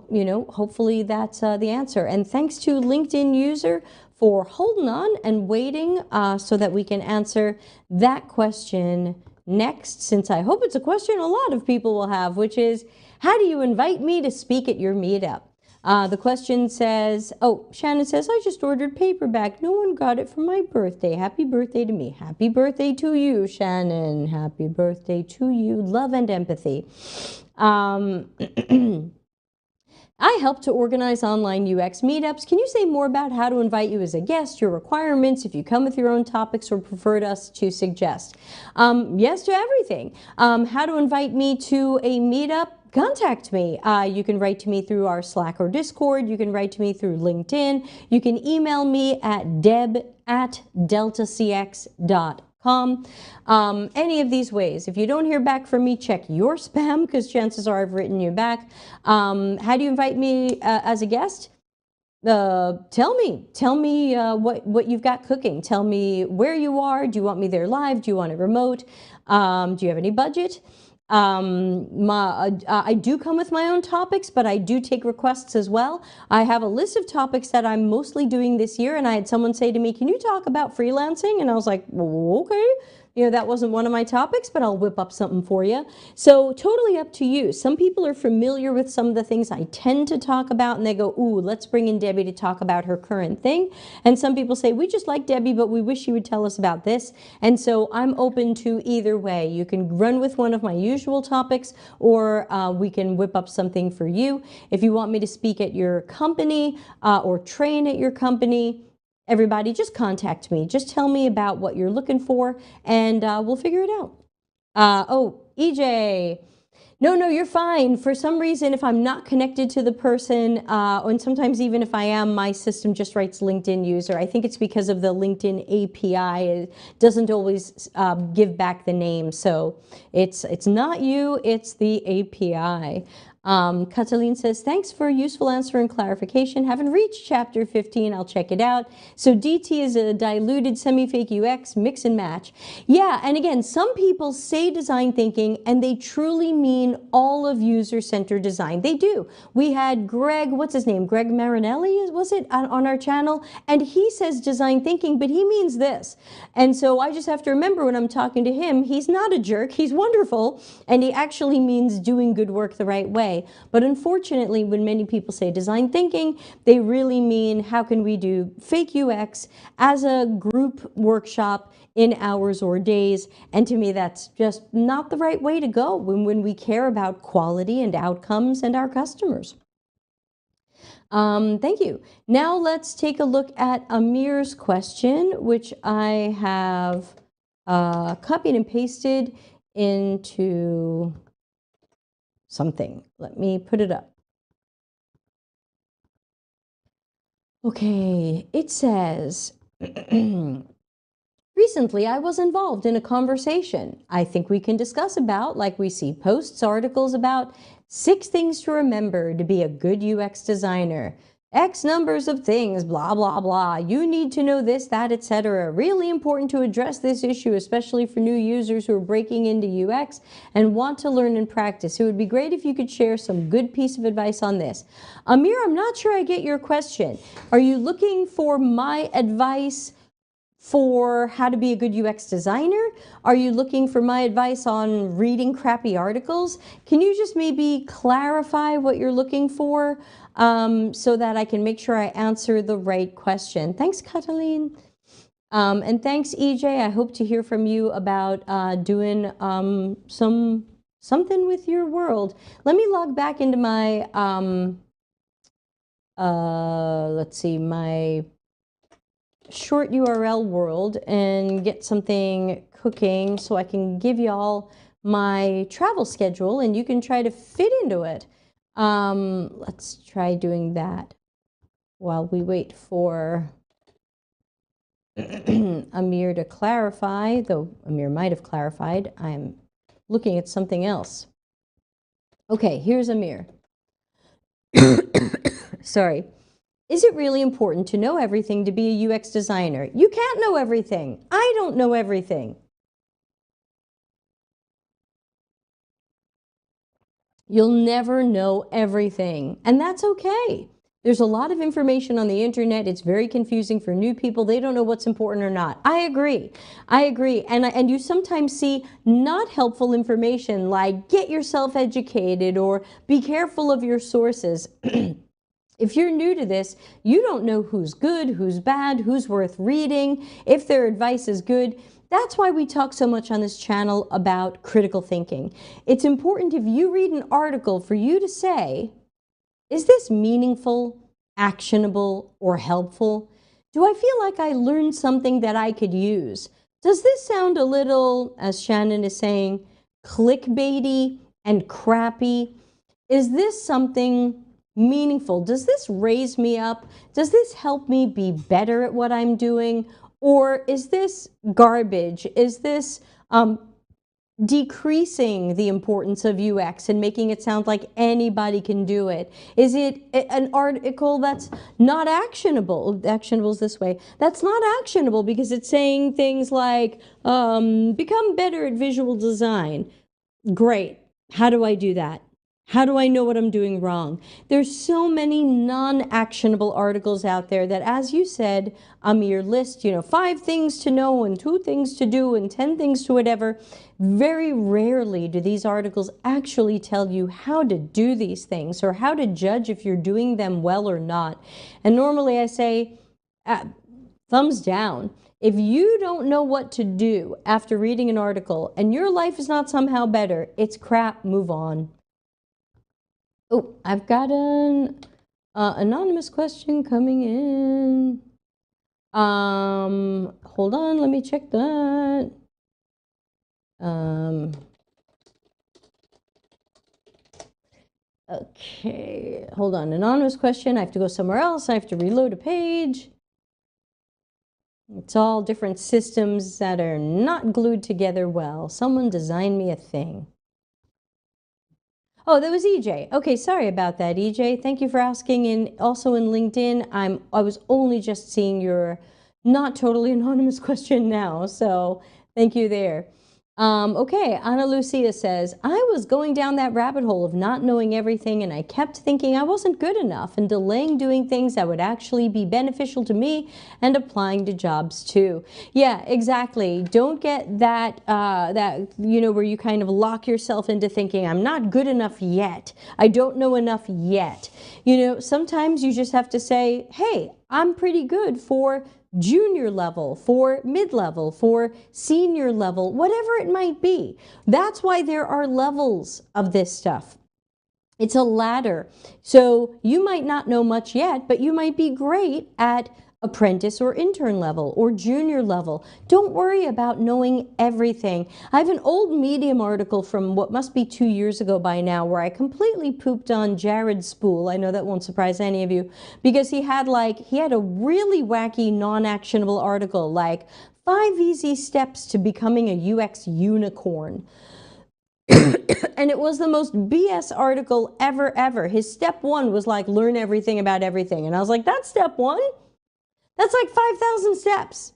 Speaker 1: you know, hopefully that's the answer. And thanks to LinkedIn user for holding on and waiting so that we can answer that question next, since I hope it's a question a lot of people will have, which is, how do you invite me to speak at your meetup? The question says, oh, Shannon says, I just ordered paperback. No one got it for my birthday. Happy birthday to me. Happy birthday to you, Shannon. Happy birthday to you. Love and empathy. I help to organize online UX meetups. Can you say more about how to invite you as a guest, your requirements, if you come with your own topics or preferred us to suggest? Yes to everything. How to invite me to a meetup? Contact me. You can write to me through our Slack or Discord. You can write to me through LinkedIn. You can email me at deb@deltacx.com. Any of these ways. If you don't hear back from me, check your spam, because chances are I've written you back. How do you invite me as a guest? Tell me what you've got cooking. Tell me where you are. Do you want me there live? Do you want it remote? Do you have any budget? I do come with my own topics, but I do take requests as well. I have a list of topics that I'm mostly doing this year, and I had someone say to me, can you talk about freelancing? And I was like, well, okay. You know, that wasn't one of my topics, but I'll whip up something for you. So totally up to you. Some people are familiar with some of the things I tend to talk about, and they go, ooh, let's bring in Debbie to talk about her current thing. And some people say, we just like Debbie, but we wish she would tell us about this. And so I'm open to either way. You can run with one of my usual topics, or we can whip up something for you. If you want me to speak at your company or train at your company, everybody, just contact me. Just tell me about what you're looking for, and we'll figure it out. Oh, EJ. No, you're fine. For some reason, if I'm not connected to the person, and sometimes even if I am, my system just writes LinkedIn user. I think it's because of the LinkedIn API. It doesn't always give back the name. So it's not you, it's the API. Cataline says, thanks for a useful answer and clarification. Haven't reached chapter 15. I'll check it out. So DT is a diluted semi-fake UX mix and match. Yeah, and again, some people say design thinking and they truly mean all of user-centered design. They do. We had Greg, what's his name? Greg Marinelli, was it, on our channel? And he says design thinking, but he means this. And so I just have to remember when I'm talking to him, he's not a jerk. He's wonderful. And he actually means doing good work the right way. say. But unfortunately, when many people say design thinking, they really mean how can we do fake UX as a group workshop in hours or days. And to me, that's just not the right way to go when we care about quality and outcomes and our customers. Thank you. Now let's take a look at Amir's question, which I have copied and pasted into something. Let me put it up. Okay, it says, recently I was involved in a conversation I think we can discuss about, like we see posts, articles about 6 things to remember to be a good UX designer. X numbers of things, blah, blah, blah. You need to know this, that, etc. Really important to address this issue, especially for new users who are breaking into UX and want to learn and practice. It would be great if you could share some good piece of advice on this. Amir, I'm not sure I get your question. Are you looking for my advice for how to be a good UX designer? Are you looking for my advice on reading crappy articles? Can you just maybe clarify what you're looking for so that I can make sure I answer the right question? Thanks, Cataline. And thanks, EJ. I hope to hear from you about doing something with your world. Let me log back into my, let's see, my short URL world and get something cooking so I can give y'all my travel schedule and you can try to fit into it. Let's try doing that while we wait for Amir to clarify, though Amir might have clarified. I'm looking at something else. Okay, here's Amir. Sorry. Is it really important to know everything to be a UX designer? You can't know everything. I don't know everything. You'll never know everything, and that's okay. There's a lot of information on the internet. It's very confusing for new people. They don't know what's important or not. I agree. I agree. And you sometimes see not helpful information like get yourself educated or be careful of your sources. If you're new to this, you don't know who's good, who's bad, who's worth reading, if their advice is good. That's why we talk so much on this channel about critical thinking. It's important if you read an article for you to say, is this meaningful, actionable, or helpful? Do I feel like I learned something that I could use? Does this sound a little, as Shannon is saying, clickbaity and crappy? Is this something meaningful? Does this raise me up? Does this help me be better at what I'm doing? Or is this garbage? Is this decreasing the importance of UX and making it sound like anybody can do it? Is it an article that's not actionable? Actionable is this way. That's not actionable because it's saying things like, become better at visual design. Great. How do I do that? How do I know what I'm doing wrong? There's so many non-actionable articles out there that, as you said, Amir, list, 5 things to know and 2 things to do and 10 things to whatever. Very rarely do these articles actually tell you how to do these things or how to judge if you're doing them well or not. And normally I say, thumbs down. If you don't know what to do after reading an article and your life is not somehow better, it's crap, move on. Oh, I've got an anonymous question coming in. Hold on, let me check that. Okay, hold on, anonymous question. I have to go somewhere else. I have to reload a page. It's all different systems that are not glued together well. Someone designed me a thing. Oh, that was EJ. Okay, sorry about that, EJ. Thank you for asking. And also in LinkedIn, I was only just seeing your not totally anonymous question now, so thank you there. Okay, Ana Lucia says, I was going down that rabbit hole of not knowing everything, and I kept thinking I wasn't good enough and delaying doing things that would actually be beneficial to me and applying to jobs too. Yeah, exactly. Don't get that, where you kind of lock yourself into thinking, I'm not good enough yet. I don't know enough yet. Sometimes you just have to say, hey, I'm pretty good for junior level, for mid-level, for senior level, whatever it might be. That's why there are levels of this stuff. It's a ladder. So you might not know much yet, but you might be great at apprentice or intern level or junior level. Don't worry about knowing everything. I have an old Medium article from what must be 2 years ago by now where I completely pooped on Jared Spool. I know that won't surprise any of you, because he had a really wacky non-actionable article like 5 easy steps to becoming a UX unicorn. And it was the most BS article ever. His step 1 was like, learn everything about everything. And I was like, that's step 1? That's like 5,000 steps.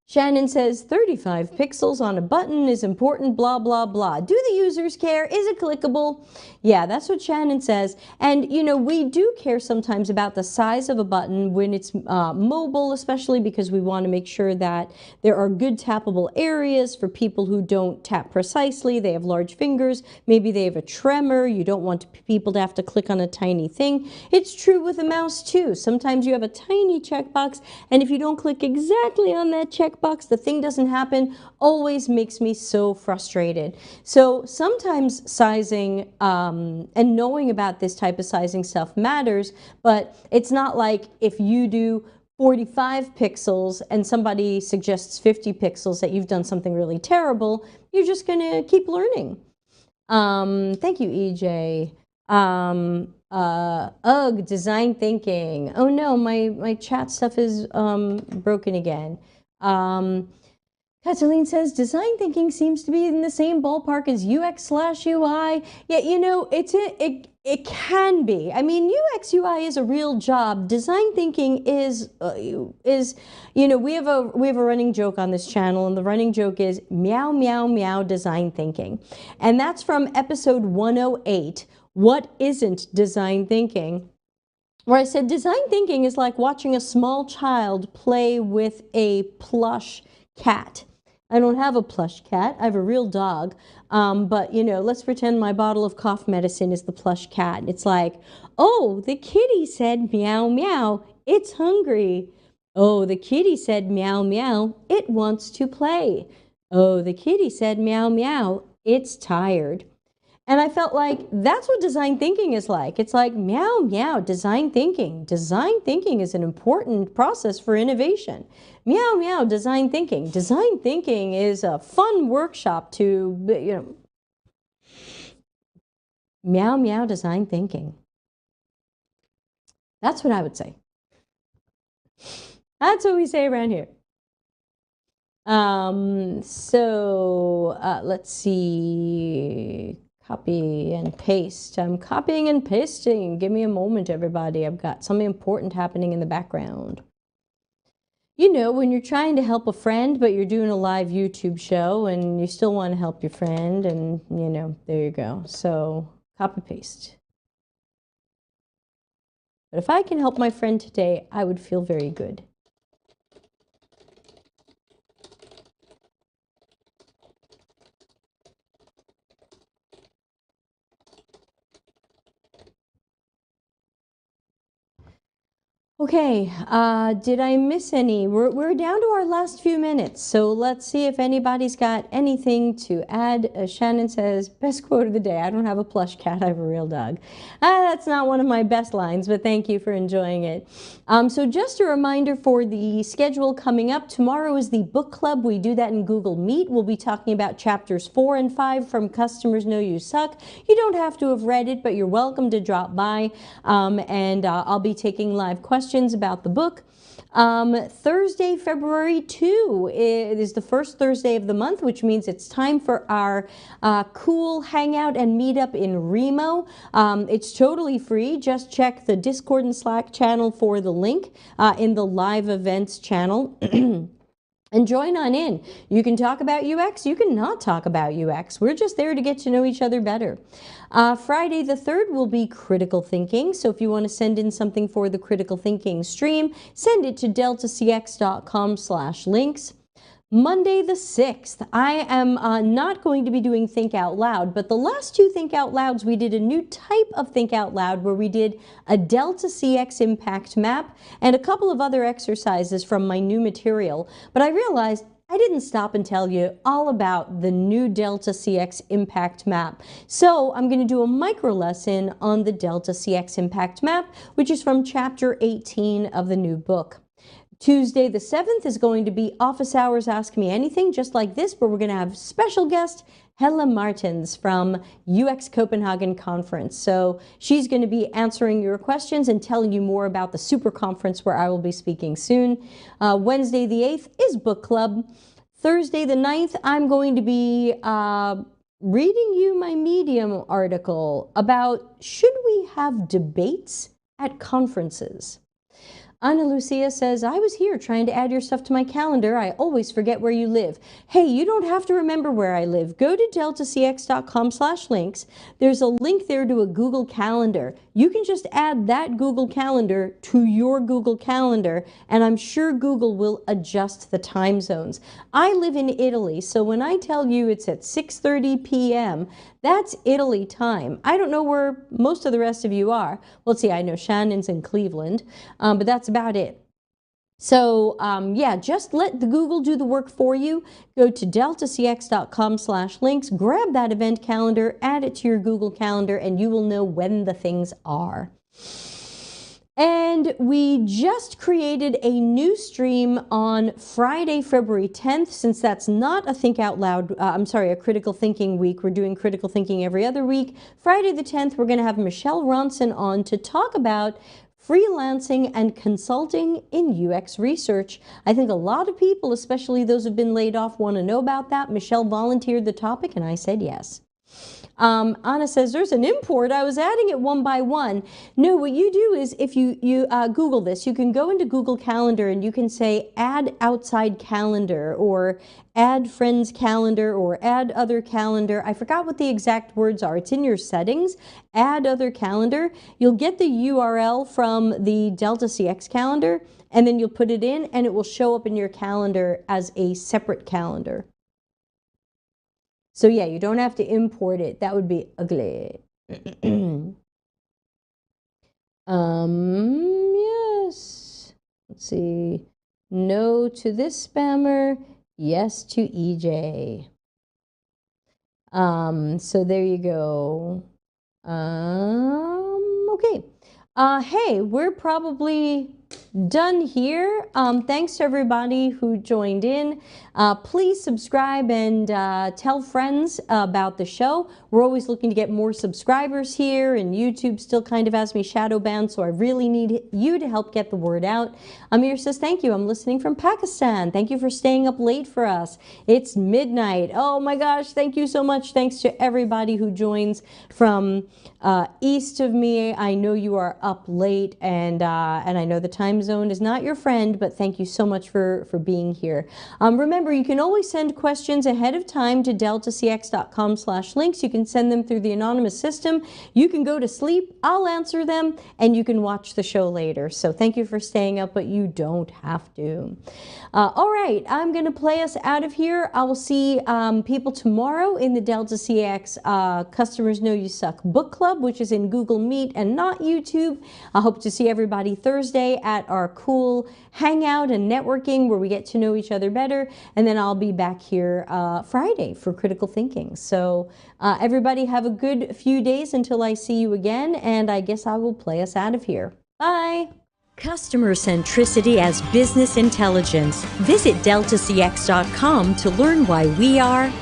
Speaker 1: Shannon says 35 pixels on a button is important, blah, blah, blah. Do the users care? Is it clickable? Yeah, that's what Shannon says. And, we do care sometimes about the size of a button when it's mobile, especially because we want to make sure that there are good tappable areas for people who don't tap precisely. They have large fingers. Maybe they have a tremor. You don't want people to have to click on a tiny thing. It's true with a mouse, too. Sometimes you have a tiny checkbox, and if you don't click exactly on that checkbox, the thing doesn't happen. Always makes me so frustrated. So sometimes sizing and knowing about this type of sizing stuff matters, but it's not like if you do 45 pixels and somebody suggests 50 pixels that you've done something really terrible. You're just going to keep learning. Thank you, EJ. Ugh, design thinking. Oh no, my chat stuff is broken again. Cataline says, design thinking seems to be in the same ballpark as UX/UI. Yeah, it can be. I mean, UX/UI is a real job. Design thinking is we have a running joke on this channel, and the running joke is meow, meow, meow design thinking. And that's from episode 108, What Isn't Design Thinking? Where I said design thinking is like watching a small child play with a plush cat. I don't have a plush cat. I have a real dog. But, let's pretend my bottle of cough medicine is the plush cat. It's like, oh, the kitty said meow, meow. It's hungry. Oh, the kitty said meow, meow. It wants to play. Oh, the kitty said meow, meow. It's tired. And I felt like that's what design thinking is like. It's like, meow, meow, design thinking. Design thinking is an important process for innovation. Meow, meow, design thinking. Design thinking is a fun workshop to, meow, meow, design thinking. That's what I would say. That's what we say around here. Let's see. Copy and paste. I'm copying and pasting. Give me a moment, everybody. I've got something important happening in the background. When you're trying to help a friend, but you're doing a live YouTube show and you still want to help your friend, and, there you go. So, copy paste. But if I can help my friend today, I would feel very good. Okay, did I miss any? We're down to our last few minutes, so let's see if anybody's got anything to add. Shannon says, best quote of the day. I don't have a plush cat, I have a real dog. That's not one of my best lines, but thank you for enjoying it. So just a reminder for the schedule coming up. Tomorrow is the book club. We do that in Google Meet. We'll be talking about chapters 4 and 5 from Customers Know You Suck. You don't have to have read it, but you're welcome to drop by, and I'll be taking live questions about the book. Thursday, February 2 is the first Thursday of the month, which means it's time for our cool hangout and meetup in Remo. It's totally free. Just check the Discord and Slack channel for the link in the live events channel. And join on in. You can talk about UX, you can not talk about UX. We're just there to get to know each other better. Friday the 3rd will be critical thinking. So if you want to send in something for the critical thinking stream, send it to deltacx.com/links. Monday the 6th, I am not going to be doing Think Out Loud, but the last 2 Think Out Louds, we did a new type of Think Out Loud where we did a Delta CX impact map and a couple of other exercises from my new material. But I realized I didn't stop and tell you all about the new Delta CX impact map. So I'm going to do a micro lesson on the Delta CX impact map, which is from chapter 18 of the new book. Tuesday the 7th is going to be Office Hours Ask Me Anything, just like this, but we're going to have special guest Helle Martens from UX Copenhagen Conference. So she's going to be answering your questions and telling you more about the super conference where I will be speaking soon. Wednesday the 8th is book club. Thursday the 9th, I'm going to be reading you my Medium article about should we have debates at conferences. Ana Lucia says, I was here trying to add your stuff to my calendar. I always forget where you live. Hey, you don't have to remember where I live. Go to deltacx.com/links. There's a link there to a Google Calendar. You can just add that Google Calendar to your Google Calendar, and I'm sure Google will adjust the time zones. I live in Italy, so when I tell you it's at 6:30 p.m., that's Italy time. I don't know where most of the rest of you are. Well, let's see, I know Shannon's in Cleveland, but that's about it. So yeah, just let the Google do the work for you. Go to deltacx.com/links, grab that event calendar, add it to your Google Calendar, and you will know when the things are. And we just created a new stream on Friday, February 10th, since that's not a Think Out Loud, a critical thinking week. We're doing critical thinking every other week. Friday the 10th, we're going to have Michelle Ronson on to talk about freelancing and consulting in UX research. I think a lot of people, especially those who've been laid off, want to know about that. Michelle volunteered the topic and I said yes. Anna says, there's an import. I was adding it one by one. No, what you do is if you Google this, you can go into Google Calendar and you can say add outside calendar or add friends calendar or add other calendar. I forgot what the exact words are. It's in your settings. Add other calendar. You'll get the URL from the Delta CX calendar and then you'll put it in and it will show up in your calendar as a separate calendar. So yeah, you don't have to import it. That would be ugly. Yes. Let's see. No to this spammer. Yes to EJ. So there you go. Okay. Hey, we're probably done here. Thanks to everybody who joined in. Please subscribe and tell friends about the show. We're always looking to get more subscribers here, and YouTube still kind of has me shadow banned, so I really need you to help get the word out. Amir says, thank you. I'm listening from Pakistan. Thank you for staying up late for us. It's midnight. Oh my gosh, thank you so much. Thanks to everybody who joins from east of me. I know you are up late, and I know the time zone is not your friend, but thank you so much for being here. Remember, you can always send questions ahead of time to deltacx.com/links. You can send them through the anonymous system. You can go to sleep, I'll answer them, and you can watch the show later. So thank you for staying up, but you don't have to. All right, I'm going to play us out of here. I will see people tomorrow in the Delta CX Customers Know You Suck book club, which is in Google Meet and not YouTube. I hope to see everybody Thursday at our cool hangout and networking where we get to know each other better. And then I'll be back here Friday for critical thinking. So everybody have a good few days until I see you again. And I guess I will play us out of here. Bye. Customer centricity as business intelligence. Visit deltacx.com to learn why we are